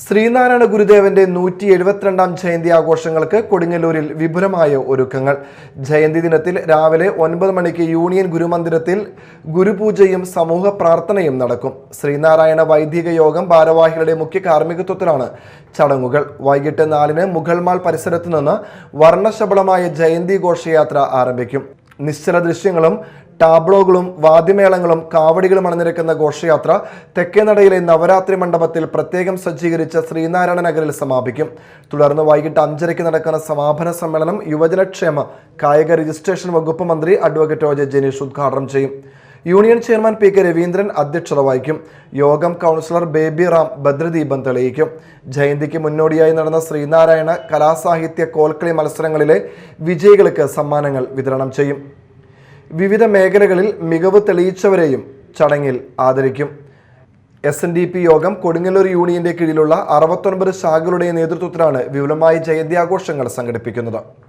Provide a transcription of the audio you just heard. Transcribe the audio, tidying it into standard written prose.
ശ്രീനാരായണ ഗുരുദേവന്റെ 172ാം ജയന്തി ആഘോഷങ്ങൾക്ക് കൊടുങ്ങല്ലൂരിൽ വിപുലമായ ഒരുക്കങ്ങൾ. ജയന്തി ദിനത്തിൽ രാവിലെ 9 മണിക്ക് യൂണിയൻ ഗുരുമന്ദിരത്തിൽ ഗുരുപൂജയും സമൂഹ പ്രാർത്ഥനയും നടക്കും. ശ്രീനാരായണ വൈദിക യോഗം ഭാരവാഹികളുടെ മുഖ്യ കാർമ്മികത്വത്തിലാണ് ചടങ്ങുകൾ. വൈകിട്ട് 4-ന് മുഗൾമാൾ പരിസരത്തു നിന്ന് വർണ്ണശബളമായ ജയന്തി ഘോഷയാത്ര ആരംഭിക്കും. നിശ്ചല ദൃശ്യങ്ങളും ടാബ്ലോകളും വാദ്യമേളങ്ങളും കാവടികളും അണിനിരക്കുന്ന ഘോഷയാത്ര തെക്കേനടയിലെ നവരാത്രി മണ്ഡപത്തിൽ പ്രത്യേകം സജ്ജീകരിച്ച ശ്രീനാരായണ നഗറിൽ സമാപിക്കും. തുടർന്ന് വൈകിട്ട് 5:30 നടക്കുന്ന സമാപന സമ്മേളനം യുവജനക്ഷേമ കായിക രജിസ്ട്രേഷൻ വകുപ്പ് മന്ത്രി അഡ്വക്കേറ്റ് ഒ.ജെ. ജനീഷ് ഉദ്ഘാടനം ചെയ്യും. Union chairman P K. രവീന്ദ്രൻ അധ്യക്ഷത വഹിക്കും. യോഗം കൗൺസിലർ ബേബി റാം ഭദ്രദീപം തെളിയിക്കും. ജയന്തിക്ക് മുന്നോടിയായി നടന്ന ശ്രീനാരായണ കലാസാഹിത്യ കോൽക്കളി മത്സരങ്ങളിലെ വിജയികൾക്ക് സമ്മാനങ്ങൾ വിതരണം ചെയ്യും. വിവിധ മേഖലകളിൽ മികവ് തെളിയിച്ചവരെയും ചടങ്ങിൽ ആദരിക്കും. SNDP യോഗം കൊടുങ്ങല്ലൂർ യൂണിയന്റെ കീഴിലുള്ള 69 ശാഖകളുടെ നേതൃത്വത്തിലാണ് വിപുലമായ ജയന്തി ആഘോഷങ്ങൾ സംഘടിപ്പിക്കുന്നത്.